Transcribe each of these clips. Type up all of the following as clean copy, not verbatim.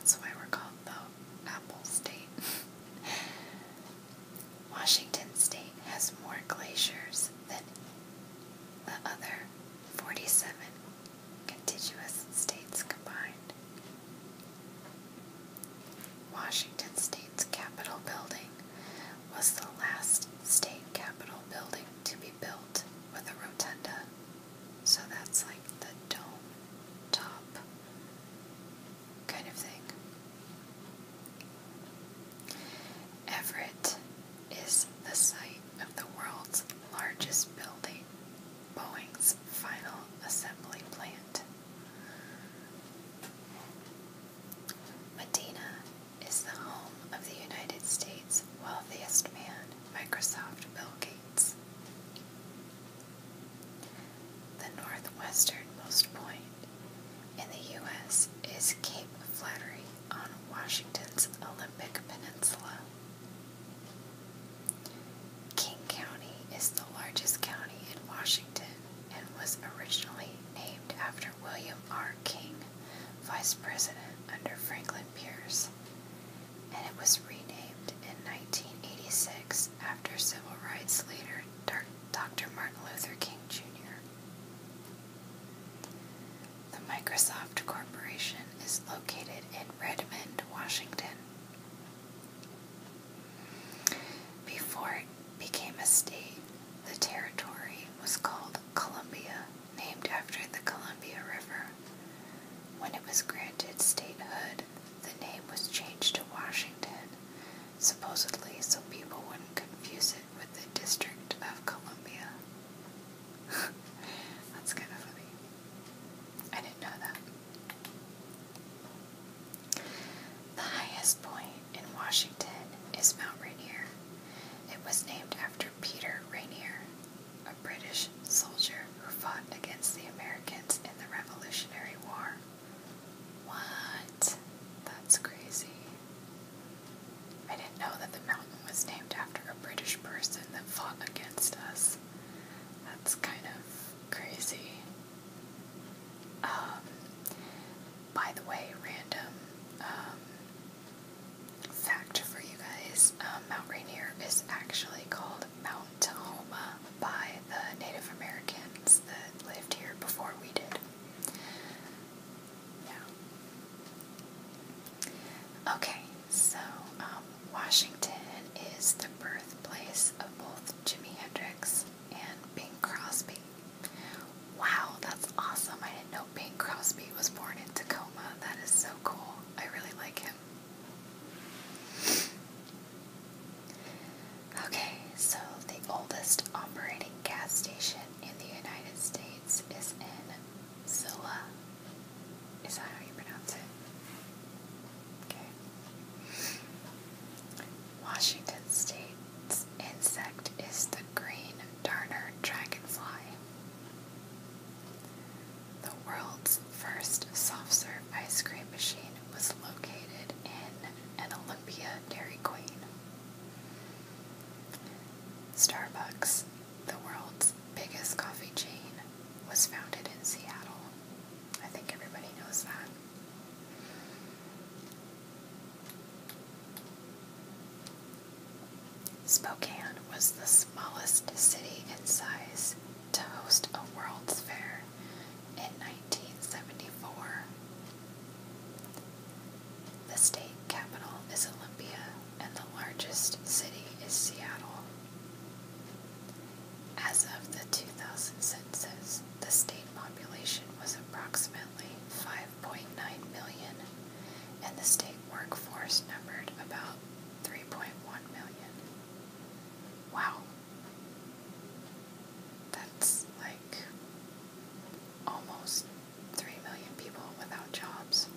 That's why we're called the Apple State. Washington State has more glaciers than the other 47 contiguous states combined. Washington State's Capitol building was the last state capitol building to be built with a rotunda. So that's like the dome top kind of thing. Everett is the site of the world's largest building, Boeing's final assembly plant. Medina is the home of the United States' wealthiest man, Microsoft Bill Gates. The northwesternmost point in the U.S. is Cape Flattery on Washington's Olympic Peninsula. King County is the largest county in Washington and was originally named after William R. King, Vice President under Franklin Pierce, and it was renamed in 1986 after civil rights leader Dr. Martin Luther King Jr. The Microsoft Corporation is located in Redmond, Washington. Before it became a state, the territory was called Columbia, named after the Columbia River. When it was granted statehood, the name was changed to Washington, supposedly so people wouldn't confuse it with the District of Columbia. That's kind of funny. I didn't know that. The highest point in Washington is Mount Rainier. It was named after Peter Rainier, a British soldier who fought against the Americans in the Revolutionary War. What? That's crazy. I didn't know that the mountain was named after a British person that fought against us. That's kind of crazy. By the way, random fact for you guys, Mount Rainier is actually called Mount Tahoma by the Native Americans that lived here before we did. Yeah. Okay, so Washington is the birthplace of both Jimi Hendrix and Bing Crosby. Wow, that's awesome. I didn't know Bing Crosby was born in Tacoma. That is so cool. I really like him. Okay, so the oldest operating gas station in the United States is in Zilla. Is that how you pronounce it? Okay. Washington State's insect is the green darner dragonfly. The world's first soft-serve ice cream machine was located in an Olympia Dairy Queen. Starbucks, the world's biggest coffee chain, was founded in Seattle. I think everybody knows that. Spokane was the smallest city in size to host a World's Fair in 1974. The state capital is Olympia, and the largest city is Seattle. As of the 2000 census, the state population was approximately 5.9 million, and the state workforce numbered about 3.1 million. Wow. That's like almost 3 million people without jobs.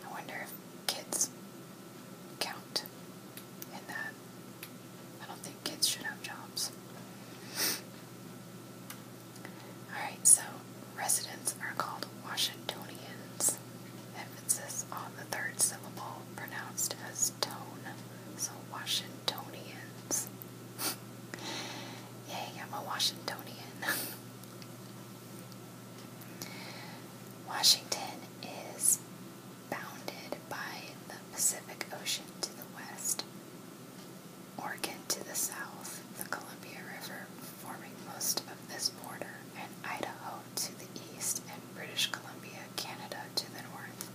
I wonder if kids count in that. I don't think kids should have jobs. Alright, so residents are called Washingtonians, emphasis on the third syllable, Pacific Ocean to the west, Oregon to the south, the Columbia River forming most of this border, and Idaho to the east, and British Columbia, Canada to the north.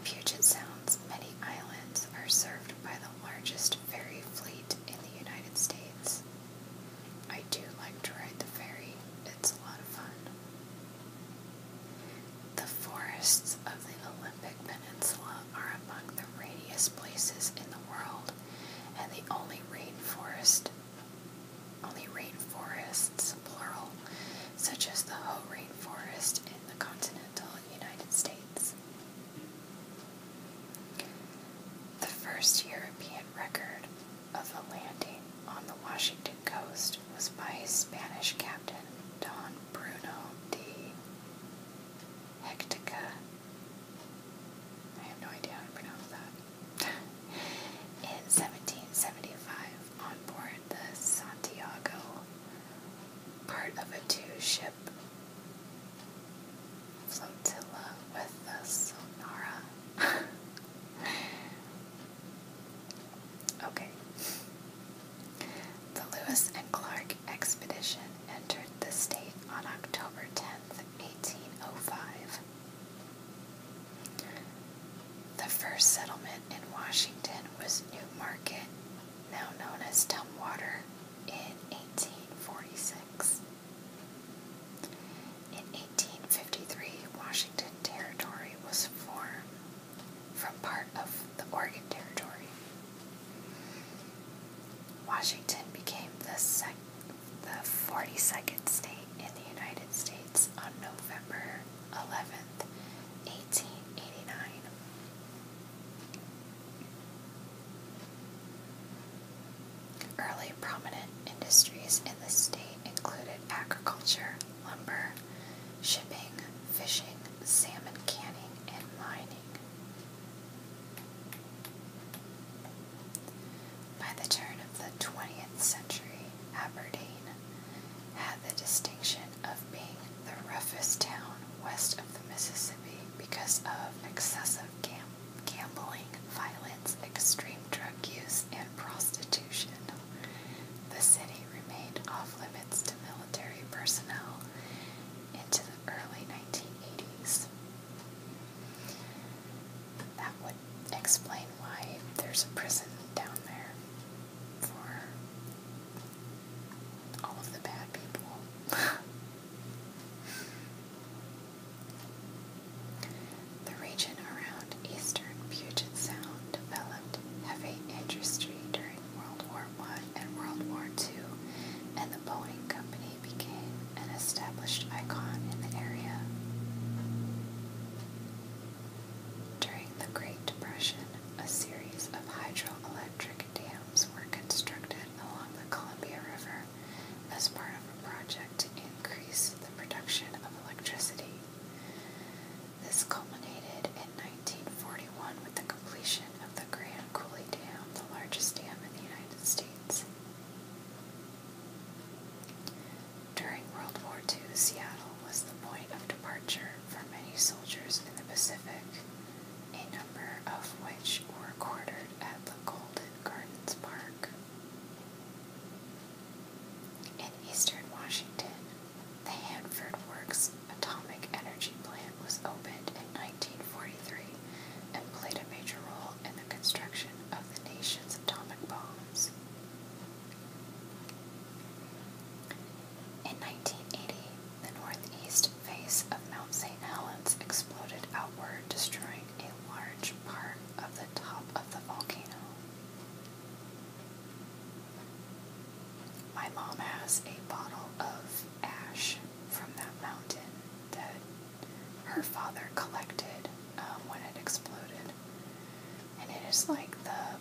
Puget Sound's many islands are served by the largest ferry fleet in the United States. I do like to ride the ferry. It's a lot of fun. The forests of the Olympic Peninsula are among the rainiest places in the world, and the only rainforests, plural, such as the Hoh rainforest in the continental United States. The first European record of a landing on the Washington coast was by Spanish captain Don Bruno de Hectica. I have no idea how to pronounce that. In 1775, on board the Santiago, part of a two-ship flotilla with the Sonora. Okay. The Lewis and Clark expedition entered the state on October 10th, 1805. The first settlement in Washington was New Market, now known as Tumwater, in 1846. In 1853, Washington Territory was formed from part of the Oregon Territory. Washington became the 42nd state in the United States on November 11th, 1889. Early prominent industries in the state included agriculture, lumber, shipping, fishing, salmon canning, and mining. By the turn of the 20th century, Aberdeen had the distinction of being the roughest town west of the Mississippi because of excessive gambling, violence, extreme drug use, and prostitution. The city remained off-limits to military personnel into the early 1980s. That would explain why there's a prison down there for all of the bad people. The region around eastern Puget Sound developed heavy industry during World War I and World War II, and the Boeing Company became an established icon in the area. During the Great Depression, a series of hydroelectric dams were constructed along the Columbia River as part of a project to increase the production of electricity. This culminated in 1941 with the completion of the Grand Coulee Dam, the largest dam in the United States. During World War II, Seattle was the point of departure for many soldiers in the Pacific, a number of which were quartered at the Golden Gardens Park. In eastern Washington, the Hanford Works atomic energy plant was opened in 1943 and played a major role in the construction of the nation's atomic bombs. In 1980, the northeast face of Mount St. Helens exploded outward, destroying a large part of the top of the volcano. My mom has a bottle of ash from that mountain that her father collected when it exploded, and it is like the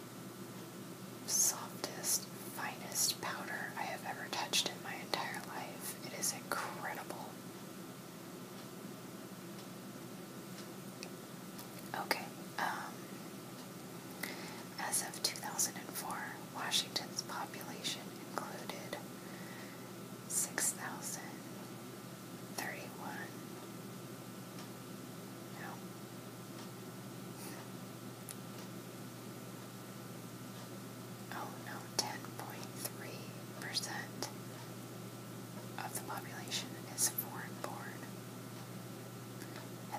softest, finest powder I have ever touched in my entire life. It is incredible. Okay, as of 2004, Washington's population included 6,031, no,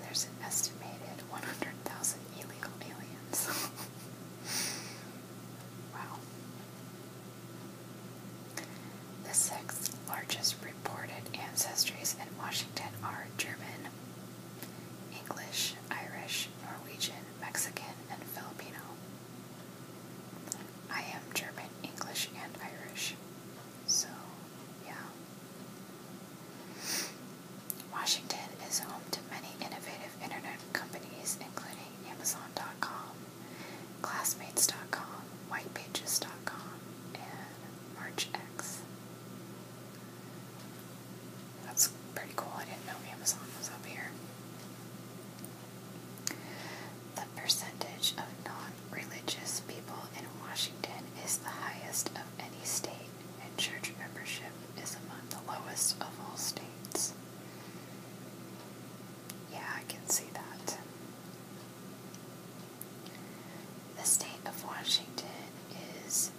there's an estimated 100,000 illegal aliens. Wow. The sixth largest reported ancestries in Washington are German, English, Irish, Norwegian, Mexican, and Filipino. I am German, English, and Irish. So, yeah. Washington is home to many innovative internet companies, including Amazon.com, Classmates.com, Whitepages.com, and MarchX. That's pretty cool. I didn't know Amazon was up here. The percentage of non-religious people in Washington is the highest of any state, and church membership is among the lowest of all states. Yeah, I can see that. The state of Washington is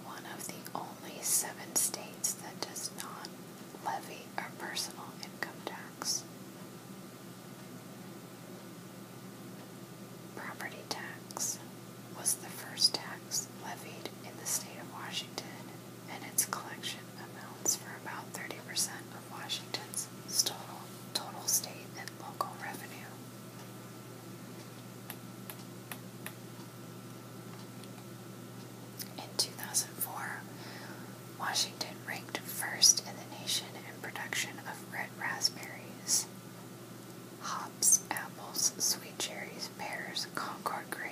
one of the only 7 states that does not levy a personal income tax. Property tax was the first tax levied in the state of Washington, and its collection amounts for about 30% of Washington's total state and local revenue. In 2004, Washington ranked first in the nation in production of red raspberries, hops, apples, sweet cherries, pears, Concord grapes,